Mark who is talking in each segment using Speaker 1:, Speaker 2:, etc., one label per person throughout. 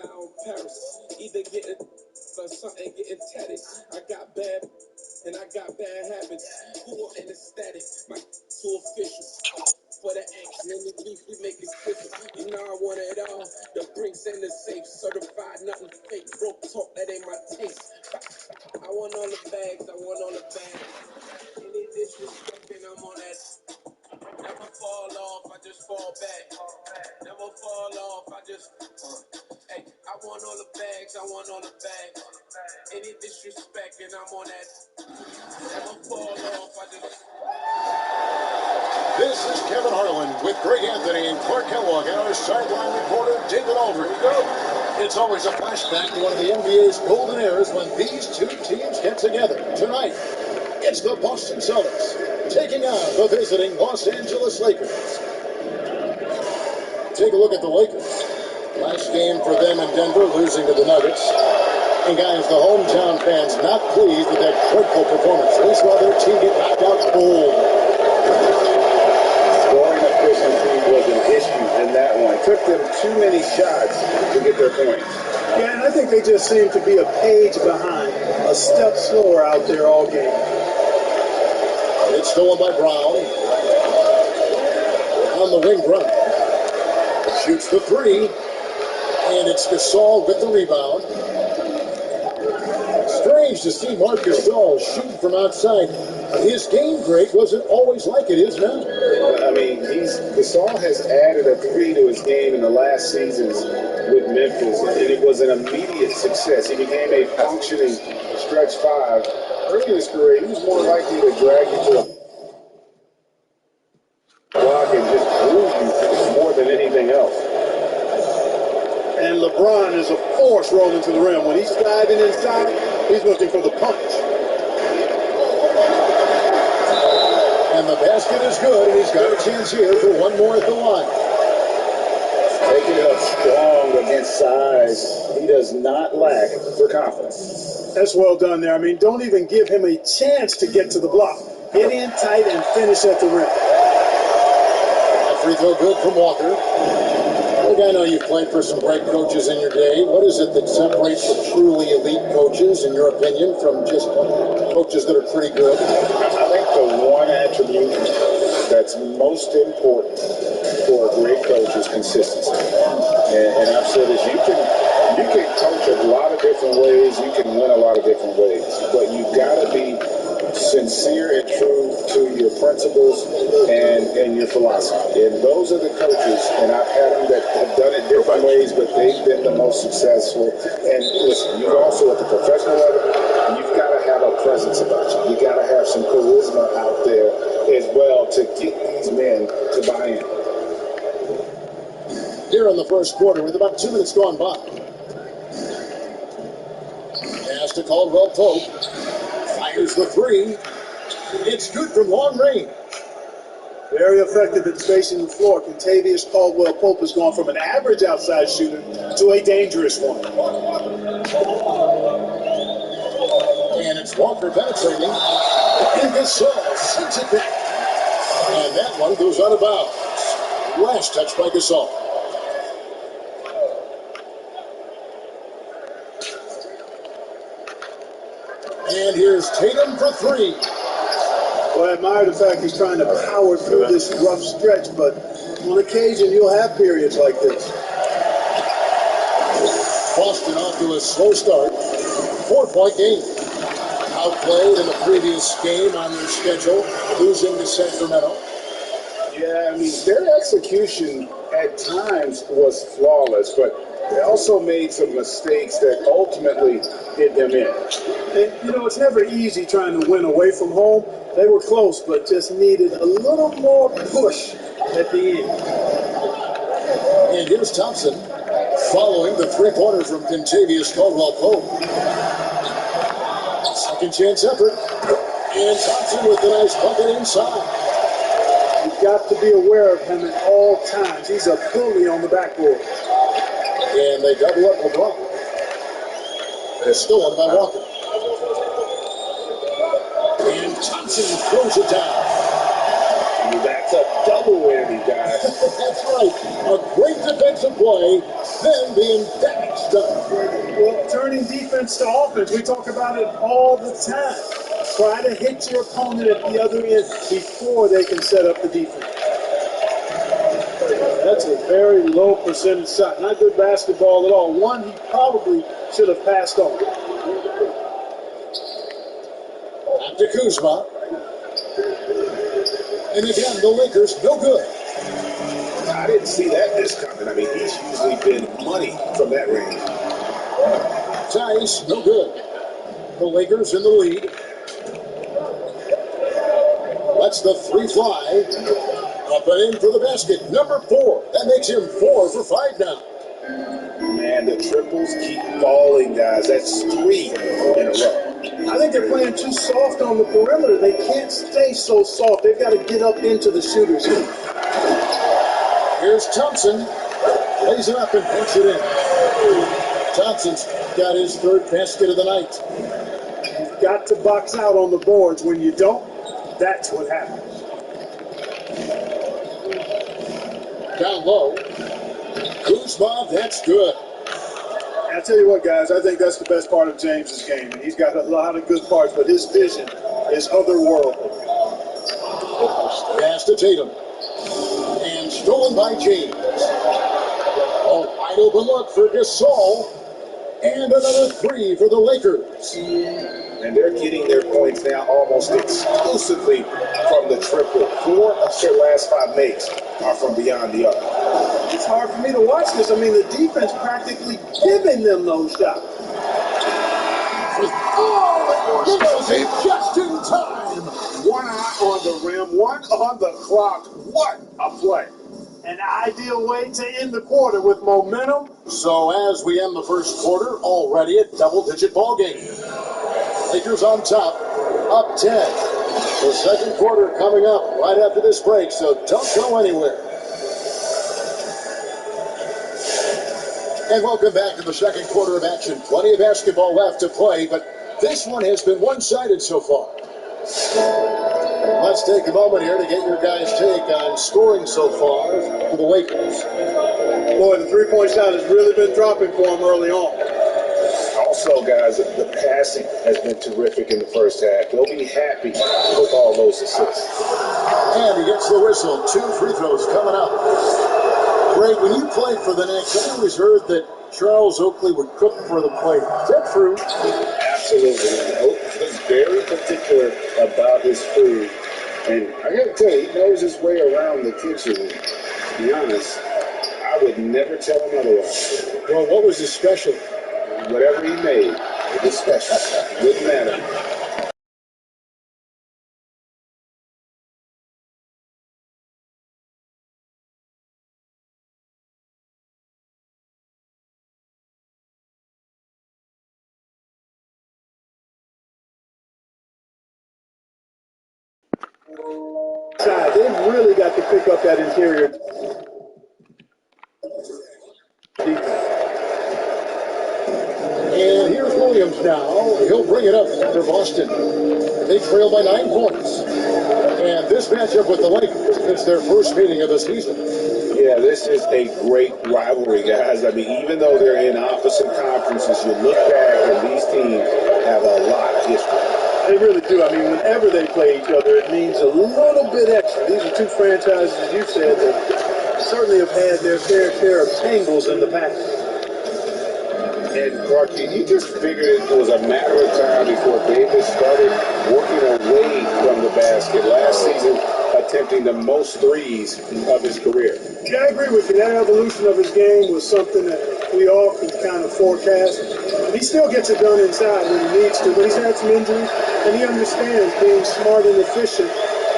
Speaker 1: out in Paris, either getting or something getting tatted. I got bad and I got bad habits. Who want anesthetic? My too official. For the action and the beef, we make it official. You know I want it all. The drinks and the safe, certified, nothing fake. Broke talk, that ain't my taste. I want all the bags, I want all the bags. Any disrespecting, I'm on that. Never fall off, I just fall back. Never fall off, I just. Hey, I want all the bags, I want all the bags. Any disrespecting, I'm on that. Never fall off, I just.
Speaker 2: This is Kevin Harlan with Greg Anthony and Clark Kellogg and our sideline reporter, David Aldridge. It's always a flashback to one of the NBA's golden eras when these two teams get together. Tonight, it's the Boston Celtics taking on the visiting Los Angeles Lakers. Take a look at the Lakers. Last game for them in Denver, losing to the Nuggets. And guys, the hometown fans not pleased with that dreadful performance. They saw their team get knocked out cold.
Speaker 3: Scoring efficiency was an issue in that one. Took them too many shots to get their points.
Speaker 4: Yeah, and I think they just seem to be a page behind, a step slower out there all game.
Speaker 2: It's stolen by Brown. On the wing run. Shoots the three. And it's Gasol with the rebound. Strange to see Marc Gasol shoot from outside. His game break wasn't always like it is now.
Speaker 3: I mean, Gasol has added a three to his game in the last seasons with Memphis, and it was an immediate success. He became a functioning stretch five. Early in his career, he was more likely to drag you to the block and just bruise you more than anything else.
Speaker 4: And LeBron is a force rolling to the rim. When he's diving inside, he's looking for the punch.
Speaker 2: And the basket is good, and he's got a chance here for one more at the line.
Speaker 3: Taking it up strong against size. He does not lack for confidence.
Speaker 4: That's well done there. I mean, don't even give him a chance to get to the block. Get in tight and finish at the rim.
Speaker 2: A free throw good from Walker. Look, I know you've played for some great coaches in your day. What is it that separates the truly elite coaches, in your opinion, from just coaches that are pretty good?
Speaker 3: I think the one attribute that's most important for a great coach is consistency. And I've said this, you can coach a lot of different ways, you can win a lot of different ways, but you've got to be sincere and true to your principles and your philosophy. And those are the coaches, and I've had them that have done it different ways, but they've been the most successful. And listen, you also at the professional level, you've got to have a presence about you. You got to have some charisma out there as well to get these men to buy in.
Speaker 2: Here in the first quarter, with about 2 minutes gone by. Pass to Caldwell Pope. Fires the three. It's good from long range.
Speaker 4: Very effective in spacing the floor. Contavious Caldwell Pope has gone from an average outside shooter to a dangerous one.
Speaker 2: And it's Walker penetrating. And Gasol sends it back. And that one goes out of bounds. Last touch by Gasol. And here's Tatum for three.
Speaker 4: Well, I admire the fact he's trying to power through this rough stretch, but on occasion you'll have periods like this.
Speaker 2: Boston off to a slow start. 4-point game. Outplayed in the previous game on their schedule, losing to Sacramento.
Speaker 3: Yeah, I mean, their execution at times was flawless, but they also made some mistakes that ultimately did them in.
Speaker 4: And, you know, it's never easy trying to win away from home. They were close, but just needed a little more push at the end.
Speaker 2: And here's Thompson following the three-pointer from Contavious Caldwell Pope. Second chance effort. And Thompson with a nice bucket inside.
Speaker 4: You've got to be aware of him at all times. He's a bully on the backboard.
Speaker 2: And they double up LeBron. It's stolen by Walker. And Thompson throws it down.
Speaker 3: That's a double whammy, guys.
Speaker 2: That's right. A great defensive play, then being damaged up.
Speaker 4: Well, turning defense to offense, we talk about it all the time. Try to hit your opponent at the other end before they can set up the defense. That's a very low percentage shot. Not good basketball at all. One he probably should have passed on.
Speaker 2: Back to Kuzma. And again, the Lakers, no good.
Speaker 3: I didn't see that this coming. I mean, he's usually been money from that range.
Speaker 2: Tice, no good. The Lakers in the lead. Lets the three fly. Up and in for the basket. Number 4. That makes him 4 for 5 now.
Speaker 3: Man, the triples keep falling, guys. That's 3 in a row.
Speaker 4: I think they're playing too soft on the perimeter. They can't stay so soft. They've got to get up into the shooters.
Speaker 2: Here's Thompson. Lays it up and puts it in. Thompson's got his 3rd basket of the night.
Speaker 4: You've got to box out on the boards. When you don't, that's what happens.
Speaker 2: Down low. Kuzma, that's good.
Speaker 4: I tell you what, guys, I think that's the best part of James's game. And he's got a lot of good parts, but his vision is otherworldly.
Speaker 2: Pass to Tatum. And stolen by James. A wide open look for Gasol. And another 3 for the Lakers.
Speaker 3: And they're getting their points now almost exclusively from the triple. 4 of their last 5 makes are from beyond the arc.
Speaker 4: It's hard for me to watch this. I mean, the defense practically giving them those shots.
Speaker 2: Oh, he goes in just in time.
Speaker 4: 1 eye on the rim, 1 on the clock. What a play. An ideal way to end the quarter with momentum.
Speaker 2: So as we end the first quarter, already a double-digit ball game. Lakers on top, up 10. The second quarter coming up right after this break, so don't go anywhere. And welcome back to the second quarter of action. Plenty of basketball left to play, but this one has been one-sided so far. Let's take a moment here to get your guys' take on scoring so far for the Lakers.
Speaker 4: Boy, the three-point shot has really been dropping for them early on.
Speaker 3: Also, guys, the passing has been terrific in the first half. They'll be happy with all those assists.
Speaker 2: And he gets the whistle. 2 free throws coming up. Greg, when you played for the Knicks, I always heard that Charles Oakley would cook for the plate. Is that true?
Speaker 3: Absolutely. Oakley was very particular about his food. And I got to tell you, he knows his way around the kitchen. To be honest, I would never tell him otherwise.
Speaker 2: Well, what was his special?
Speaker 3: Whatever he made, it was special. It wouldn't matter.
Speaker 4: They've really got to pick up that interior defense.
Speaker 2: And here's Williams now. He'll bring it up for Boston. They trail by 9 points. And this matchup with the Lakers, it's their first meeting of the season.
Speaker 3: Yeah, this is a great rivalry, guys. I mean, even though they're in opposite conferences, you look back and these teams have a lot of history.
Speaker 4: They really do. I mean, whenever they play each other, it means a little bit extra. These are 2 franchises, as you said, that certainly have had their fair share of tangles in the past.
Speaker 3: And, Clarky, you just figured it was a matter of time before Davis started working away from the basket last season, attempting the most threes of his career.
Speaker 4: Yeah, I agree with you. That evolution of his game was something that we all can kind of forecast. And he still gets it done inside when he needs to, but he's had some injuries, and he understands being smart and efficient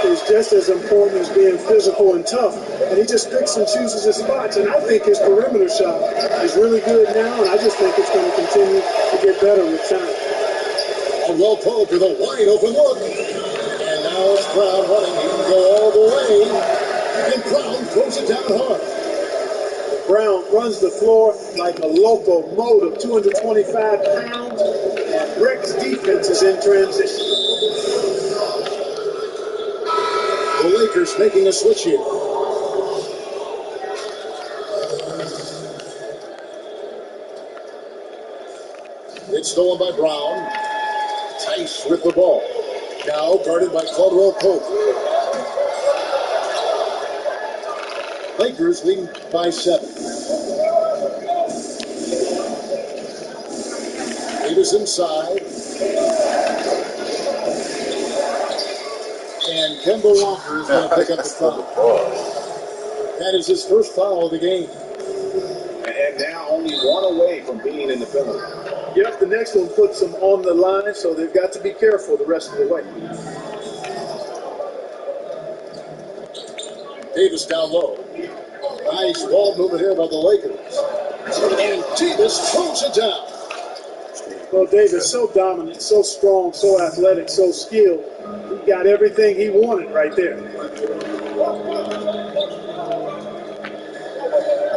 Speaker 4: is just as important as being physical and tough. And he just picks and chooses his spots. And I think his perimeter shot is really good now, and I just think it's going to continue to get better with time.
Speaker 2: And well pulled to the wide open look. And now it's Brown running. He can go all the way. And Brown throws it down hard.
Speaker 4: Brown runs the floor like a locomotive, 225 pounds, and Rick's defense is in transition.
Speaker 2: The The Lakers making a switch here. It's stolen by Brown. Tice with the ball. Now guarded by Caldwell Pope. Lakers leading by 7. Davis inside. And Kemba Walker is going to pick up the foul. That is his first foul of the game.
Speaker 3: And now only one away from being in the penalty.
Speaker 4: Yep, the next one puts them on the line, so they've got to be careful the rest of the way.
Speaker 2: Davis down low. Nice ball movement here by the Lakers. And Davis throws it down.
Speaker 4: Well, Davis, so dominant, so strong, so athletic, so skilled. He got everything he wanted right there.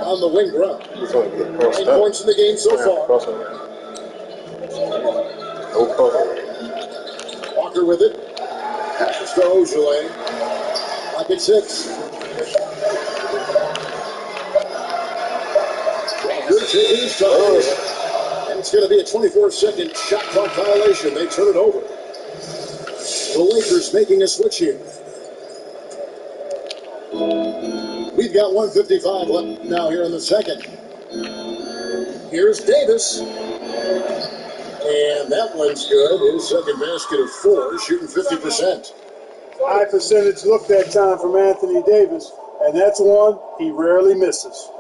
Speaker 2: On the wing run. 9 points in the game so far. Walker with it. Passes to Ojale. Pocket 6. Walker taking his time. And it's going to be a 24-second shot clock violation. They turn it over. The Lakers making a switch here. We've got 1:55 left now here in the second. Here's Davis. And that one's good. His second basket of 4, shooting 50%.
Speaker 4: High percentage look that time from Anthony Davis, and that's one he rarely misses.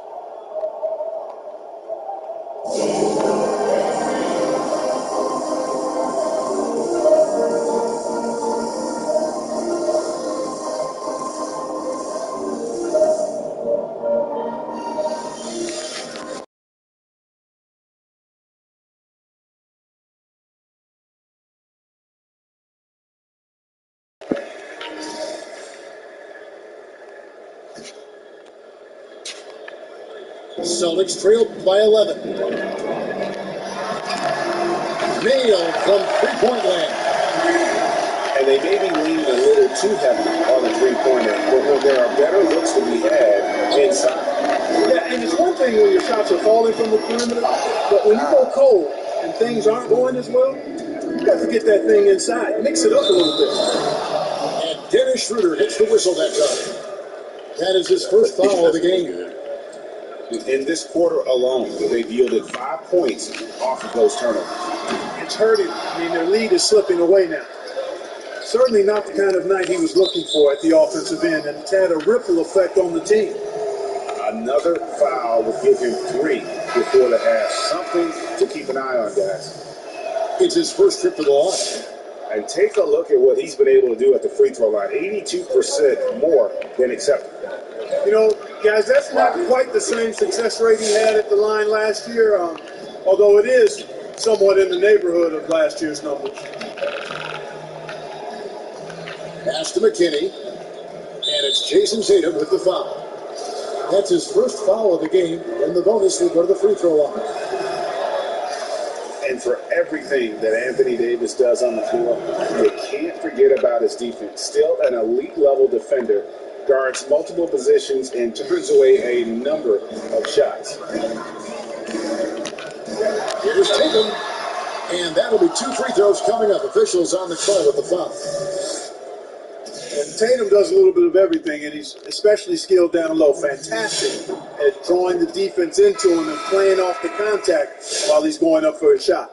Speaker 2: Celtics trailed by 11. Nailed from three-point land.
Speaker 3: And they may be leaning a little too heavy on the three-pointer, but when there are better looks to be had inside.
Speaker 4: Yeah, and it's one thing when your shots are falling from the perimeter, but when you go cold and things aren't going as well, you got to get that thing inside. Mix it up a little bit.
Speaker 2: And Dennis Schroeder hits the whistle that time. That is his first foul of the game.
Speaker 3: In this quarter alone, they've yielded 5 points off of those turnovers.
Speaker 4: It's hurting. I mean, their lead is slipping away now. Certainly not the kind of night he was looking for at the offensive end, and it's had a ripple effect on the team.
Speaker 3: Another foul would give him 3 before the half. Something to keep an eye on, guys.
Speaker 2: It's his first trip to the line.
Speaker 3: And take a look at what he's been able to do at the free throw line. 82% more than acceptable.
Speaker 4: You know, guys, that's not quite the same success rate he had at the line last year, although it is somewhat in the neighborhood of last year's numbers.
Speaker 2: Pass to McKinney, and it's Jason Tatum with the foul. That's his first foul of the game, and the bonus will go to the free throw line.
Speaker 3: And for everything that Anthony Davis does on the floor, you can't forget about his defense. Still an elite level defender, guards multiple positions, and turns away a number of shots.
Speaker 2: Here's Tatum, and that'll be 2 free throws coming up. Officials on the call with the foul.
Speaker 4: And Tatum does a little bit of everything, and he's especially skilled down low. Fantastic at drawing the defense into him and playing off the contact while he's going up for a shot.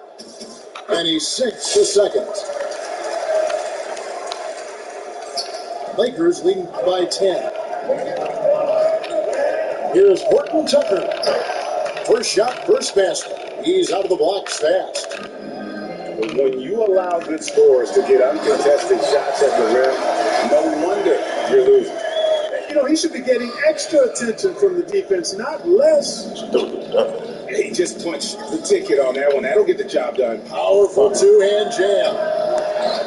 Speaker 2: And he sinks the second. Lakers leading by 10. Here's Horton Tucker. First shot, first basket. He's out of the blocks fast.
Speaker 3: When you allow good scorers to get uncontested shots at the rim, no wonder you're losing.
Speaker 4: You know, he should be getting extra attention from the defense, not less.
Speaker 3: He just punched the ticket on that one. That'll get the job done.
Speaker 2: Powerful two-hand jam.
Speaker 4: I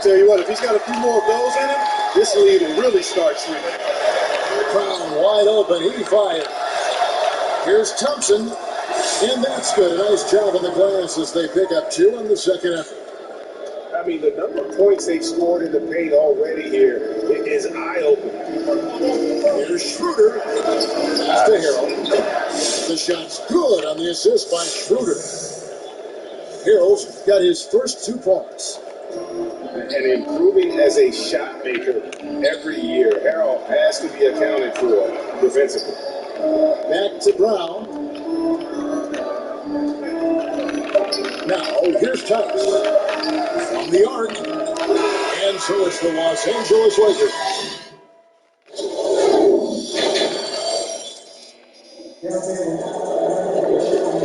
Speaker 4: tell you what, if he's got a few more of those in him, this lead will really start swinging.
Speaker 2: Crown wide open. He fired. Here's Thompson. And that's good. A nice job on the glass as they pick up 2 on the second effort.
Speaker 3: I mean, the number of points they've scored in the paint already here is eye-opening.
Speaker 2: Here's Schroeder. Pass to Harrell. The shot's good on the assist by Schroeder. Harrell's got his first 2 points.
Speaker 3: And improving as a shot maker every year. Harrell has to be accounted for defensively.
Speaker 2: Back to Brown. Now, here's Tice. From the arc. And so it's the Los Angeles Lakers.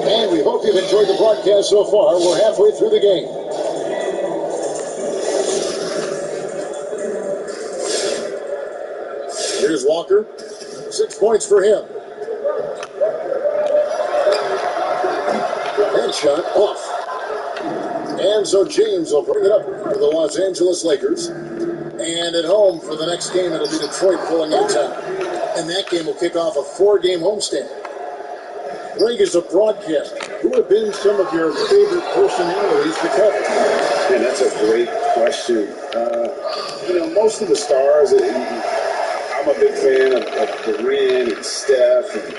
Speaker 2: And we hope you've enjoyed the broadcast so far. We're halfway through the game. Here's Walker. 6 points for him. Headshot off. And so James will bring it up for the Los Angeles Lakers. And at home for the next game, it'll be Detroit pulling into town. And that game will kick off a 4-game homestand. Greg, is a broadcaster, who have been some of your favorite personalities to cover?
Speaker 3: And that's a great question. Most of the stars, I'm a big fan of Durant and Steph and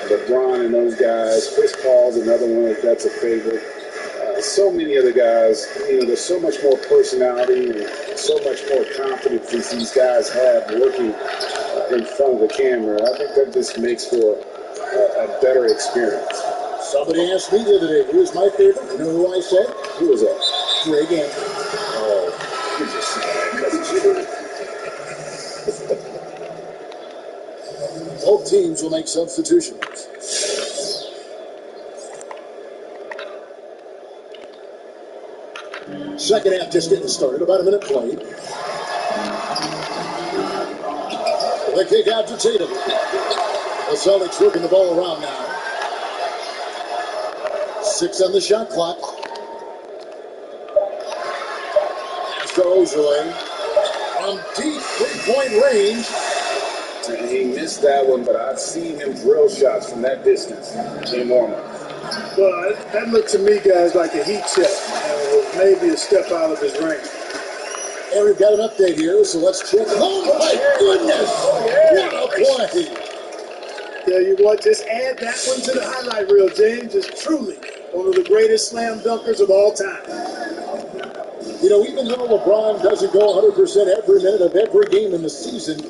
Speaker 3: LeBron and those guys. Chris Paul's another one that's a favorite. So many other guys, there's so much more personality and so much more confidence these guys have working in front of the camera. I think that just makes for a better experience.
Speaker 2: Somebody asked me the other day, who is my favorite? You know who I said?
Speaker 3: Who was that?
Speaker 2: Greg Anthony.
Speaker 3: Oh, you just said that because it's true.
Speaker 2: Both teams will make substitutions. Second half just getting started. About a minute played. The kick out to Tatum. The Celtics working the ball around now. 6 on the shot clock. Pass to Ojale. From deep 3-point range.
Speaker 3: And he missed that one, but I've seen him drill shots from that distance in Norman.
Speaker 4: Well, that looked to me, guys, like a heat check. Maybe a step out of his range.
Speaker 2: And we've got an update here, so let's check. Oh, my goodness! What a play!
Speaker 4: Tell you what, just add that one to the highlight reel, James. Is truly one of the greatest slam dunkers of all time.
Speaker 2: Even though LeBron doesn't go 100% every minute of every game in the season,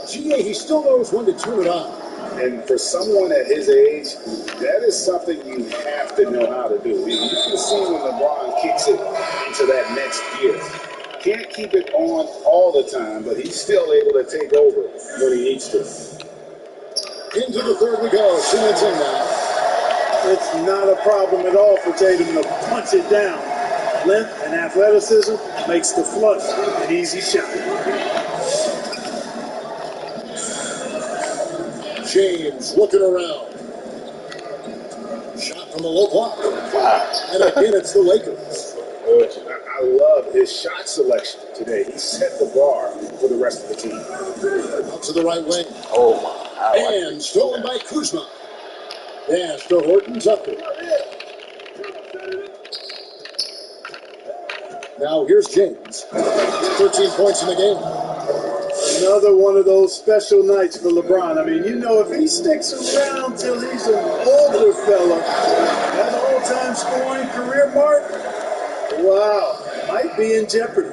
Speaker 2: he still knows when to turn it on.
Speaker 3: And for someone at his age, that is something you have to know how to do. You can see when LeBron kicks it into that next gear. Can't keep it on all the time, but he's still able to take over when he needs to.
Speaker 2: Into the third we go. 2 minutes in now.
Speaker 4: It's not a problem at all for Tatum to punch it down. Length and athleticism makes the flush an easy shot.
Speaker 2: James looking around. Shot from the low block. And again, it's the Lakers.
Speaker 3: I love his shot selection today. He set the bar for the rest of the team.
Speaker 2: Out to the right wing.
Speaker 5: Oh, my.
Speaker 2: And stolen by Kuzma. Pass to Horton Tucker. Now here's James. 13 points in the game.
Speaker 4: Another one of those special nights for LeBron. I mean, if he sticks around till he's an older fella, that all-time scoring career mark, wow, might be in jeopardy.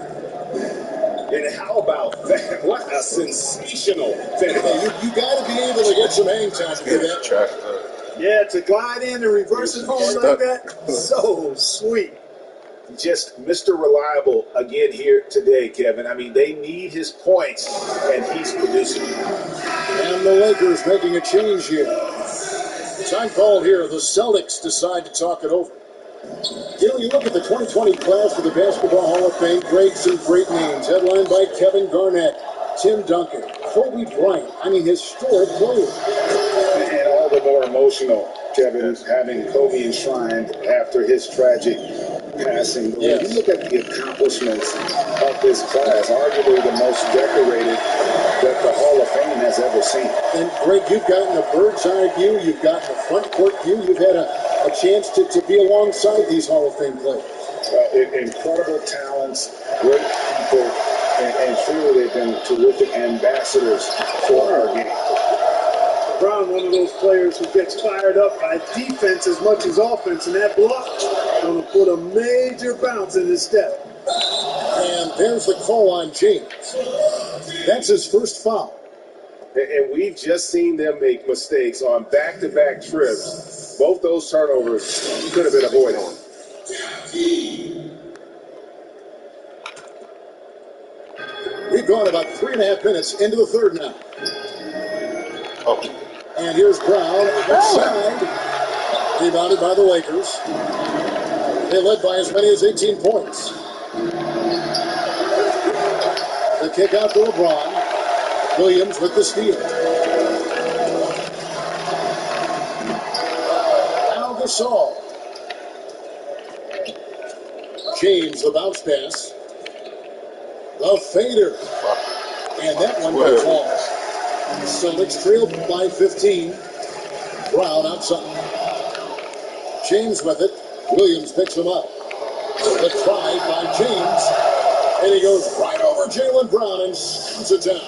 Speaker 3: And how about that? What a sensational finish.
Speaker 2: You got to be able to get some hang time to do that.
Speaker 4: Yeah, to glide in and reverse it home like that, so sweet.
Speaker 3: Just Mr. Reliable again here today, Kevin. I mean, they need his points, and he's producing.
Speaker 2: And the Lakers making a change here. Time called here. The Celtics decide to talk it over. You look at the 2020 class for the Basketball Hall of Fame, some great names, headlined by Kevin Garnett, Tim Duncan, Kobe Bryant. I mean, historic players.
Speaker 3: And all the more emotional, Kevin, having Kobe enshrined after his tragic passing. But when you look at the accomplishments of this class, arguably the most decorated that the Hall of Fame has ever seen.
Speaker 2: And Greg, you've gotten a bird's eye view, you've gotten a front court view, you've had a chance to be alongside these Hall of Fame players.
Speaker 3: Incredible talents, great people, and truly they've been terrific ambassadors for our game.
Speaker 4: Brown, one of those players who gets fired up by defense as much as offense, and that block going to put a major bounce in his step.
Speaker 2: And there's the call on James. That's his first foul.
Speaker 3: And we've just seen them make mistakes on back-to-back trips. Both those turnovers could have been avoided.
Speaker 2: We've gone about 3.5 minutes into the third now. And here's Brown outside. Rebounded by the Lakers. They led by as many as 18 points. The kick out to LeBron. Williams with the steal. Now Gasol. James, the bounce pass. The fader. And that one goes off. Celtics trailed by 15. Brown outside. James with it. Williams picks him up. The try by James. And he goes right over Jaylen Brown and shoots it down.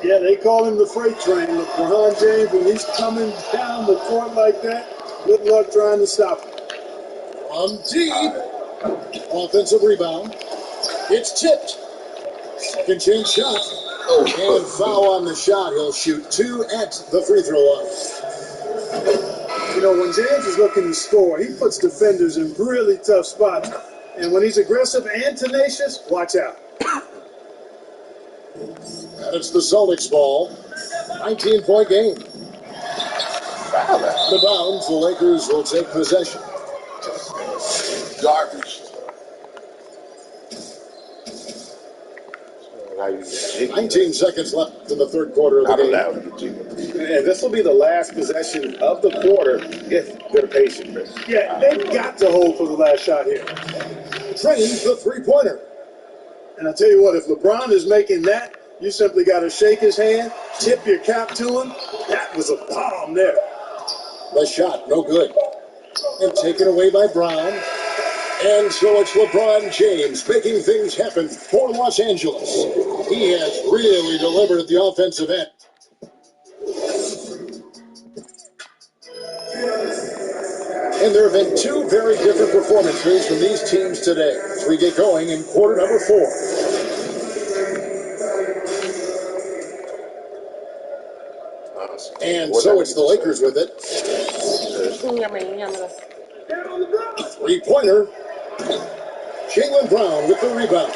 Speaker 4: Yeah, they call him the freight train. LeBron James, when he's coming down the court like that, good luck trying to stop him.
Speaker 2: From deep. Offensive rebound. It's tipped. Second chance shot. And foul on the shot. He'll shoot 2 at the free throw line.
Speaker 4: You know, when James is looking to score, he puts defenders in really tough spots. And when he's aggressive and tenacious, watch out.
Speaker 2: And it's the Celtics ball. 19-point game. The bounds, the Lakers will take possession.
Speaker 5: Garbage.
Speaker 2: 19 seconds left in the third quarter of the game.
Speaker 3: And this will be the last possession of the quarter if they're patient.
Speaker 4: Yeah, they've got to hold for the last shot here.
Speaker 2: Trains the three-pointer.
Speaker 4: And I tell you what, if LeBron is making that, you simply got to shake his hand, tip your cap to him. That was a bomb there.
Speaker 2: The shot, no good. And taken away by Brown. And so it's LeBron James making things happen for Los Angeles. He has really delivered at the offensive end. And there have been 2 very different performances from these teams today as we get going in quarter number 4. And so it's the Lakers with it. Three-pointer. Jaylen Brown with the rebound.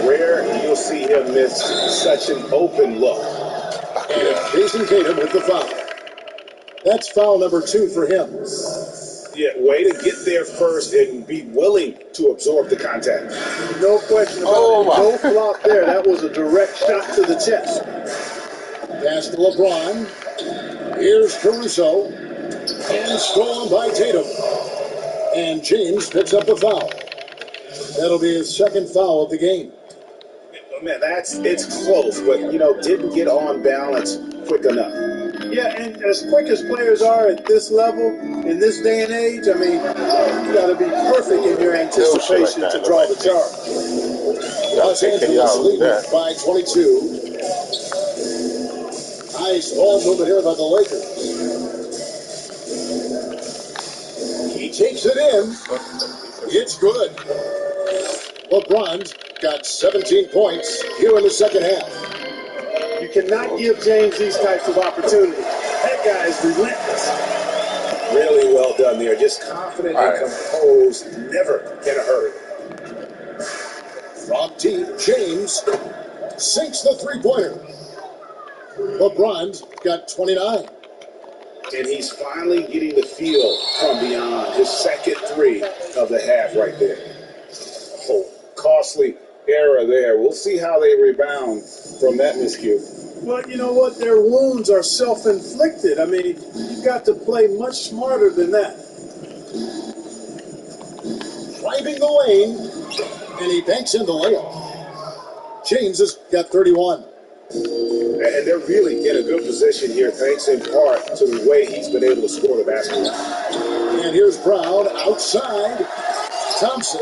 Speaker 3: Rare you'll see him miss such an open look.
Speaker 2: And Jason Tatum with the foul. That's foul number 2 for him.
Speaker 3: Yeah, way to get there first and be willing to absorb the contact.
Speaker 4: No question about it. No flop there. That was a direct shot to the chest.
Speaker 2: Pass to LeBron. Here's Caruso. And stolen by Tatum. And James picks up the foul. That'll be his second foul of the game.
Speaker 3: Man, it's close, but, didn't get on balance quick enough.
Speaker 4: Yeah, and as quick as players are at this level, in this day and age, I mean, you got to be perfect in your anticipation to draw the charge.
Speaker 2: Los Angeles leading by 22. Nice ball movement here by the Lakers. He takes it in. It's good. LeBron's got 17 points here in the second half.
Speaker 4: You cannot give James these types of opportunities. That guy is relentless.
Speaker 3: Really well done there. Just confident and composed, never in a hurry.
Speaker 2: From deep, James sinks the three-pointer. LeBron's got 29.
Speaker 3: And he's finally getting the feel from beyond. His second 3 of the half right there. Oh, costly error there. We'll see how they rebound from that miscue.
Speaker 4: Well, you know what? Their wounds are self-inflicted. I mean, you've got to play much smarter than that.
Speaker 2: Driving the lane, and he banks in the layup. James has got 31.
Speaker 3: And they're really in a good position here, thanks in part to the way he's been able to score the basketball.
Speaker 2: And here's Brown outside. Thompson.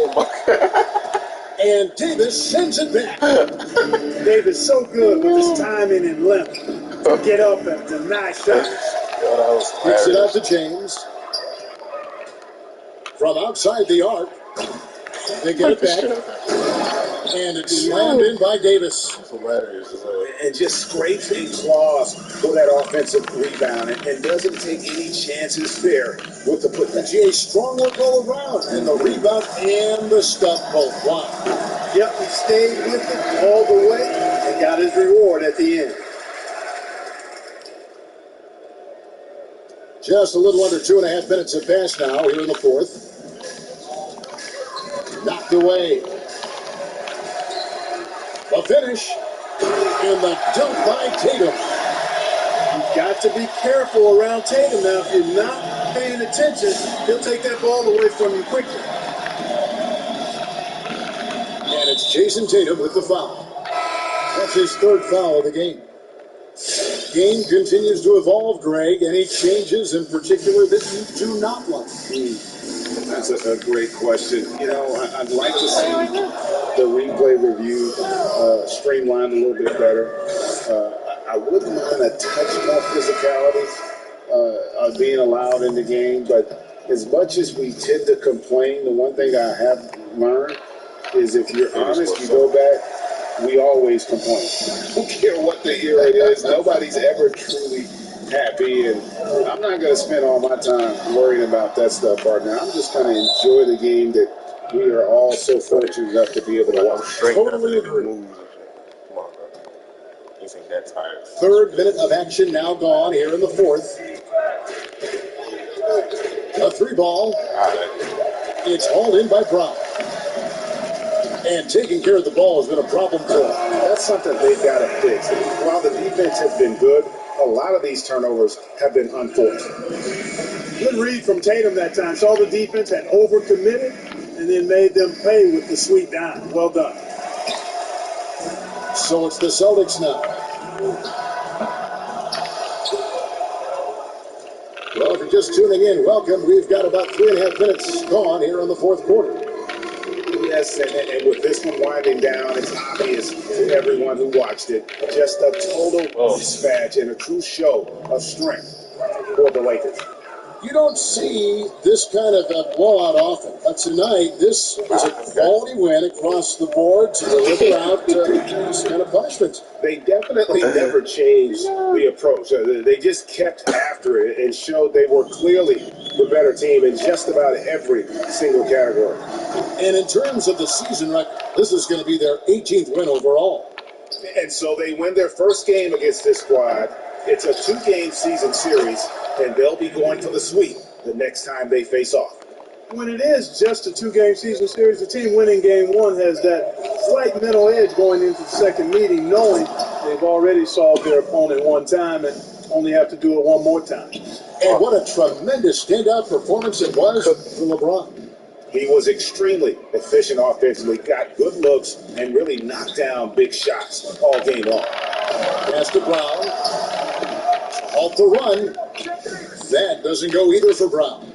Speaker 2: And Davis sends it back.
Speaker 4: Davis so good with his timing and length to get up and deny shots.
Speaker 2: Kicks it out to James. From outside the arc. They get it back. And it's slammed in by Davis.
Speaker 3: And just scrapes and claws for that offensive rebound and doesn't take any chances there with the putback.
Speaker 2: GA strong work all around. And the rebound and the stuff both. Wow.
Speaker 4: Yep, he stayed with it all the way and got his reward at the end.
Speaker 2: Just a little under 2.5 minutes have passed now here in the fourth. Knocked away. The finish. And the dunk by Tatum.
Speaker 4: You've got to be careful around Tatum now. If you're not paying attention, he'll take that ball away from you quickly.
Speaker 2: And it's Jason Tatum with the foul. That's his third foul of the game. Game continues to evolve, Greg. Any changes in particular that you do not like?
Speaker 3: That's a great question. You know, I'd like to see the replay review streamlined a little bit better. I wouldn't mind a touch more physicality being allowed in the game, but as much as we tend to complain, the one thing I have learned is if you're honest, you go back, we always complain. I don't care what the era is. Nobody's ever truly happy, and I'm not going to spend all my time worrying about that stuff right now. I'm just going to enjoy the game that we are all so fortunate enough to be able to watch.
Speaker 2: Totally agree.
Speaker 5: Come on, bro. You think that tired?
Speaker 2: Third minute of action now gone here in the fourth. A three ball. It's hauled in by Brown. And taking care of the ball has been a problem for him.
Speaker 3: That's something they've got to fix. While the defense has been good, a lot of these turnovers have been unforced.
Speaker 4: Good read from Tatum that time. Saw the defense had overcommitted and then made them pay with the sweep down. Well done.
Speaker 2: So it's the Celtics now. Well, if you're just tuning in, welcome. We've got about 3.5 minutes gone here in the fourth quarter.
Speaker 3: Yes, and with this one winding down, it's obvious to everyone who watched it, just a total dispatch and a true show of strength for the Lakers.
Speaker 2: You don't see this kind of a blowout often, but tonight this is a quality win across the board to deliver out this kind of punishment.
Speaker 3: They definitely never changed the approach. They just kept after it and showed they were clearly the better team in just about every single category.
Speaker 2: And in terms of the season record, this is going to be their 18th win overall.
Speaker 3: And so they win their first game against this squad. It's a 2-game season series, and they'll be going for the sweep the next time they face off.
Speaker 4: When it is just a 2-game season series, the team winning game one has that slight mental edge going into the second meeting, knowing they've already solved their opponent one time and only have to do it one more time.
Speaker 2: And what a tremendous standout performance it was for LeBron.
Speaker 3: He was extremely efficient offensively, got good looks, and really knocked down big shots all game long.
Speaker 2: Pass to Brown. Halt the run. That doesn't go either for Brown.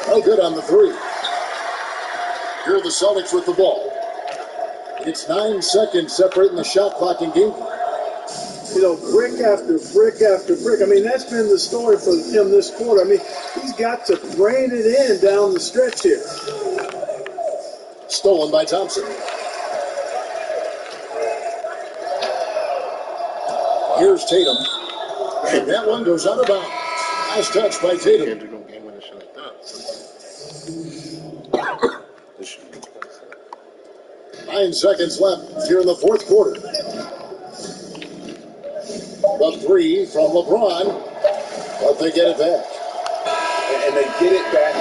Speaker 2: No good on the three. Here are the Celtics with the ball. It's 9 seconds separating the shot clock and game.
Speaker 4: You know, brick after brick after brick. I mean, that's been the story for him this quarter. I mean, he's got to brain it in down the stretch here.
Speaker 2: Stolen by Thompson. Here's Tatum. And that one goes out of bounds. Nice touch by Tatum. 9 seconds left here in the fourth quarter. The three from LeBron, but they get it back.
Speaker 3: And they get it back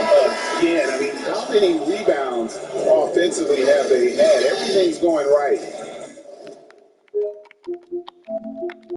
Speaker 3: again. I mean, how many rebounds offensively have they had? Everything's going right.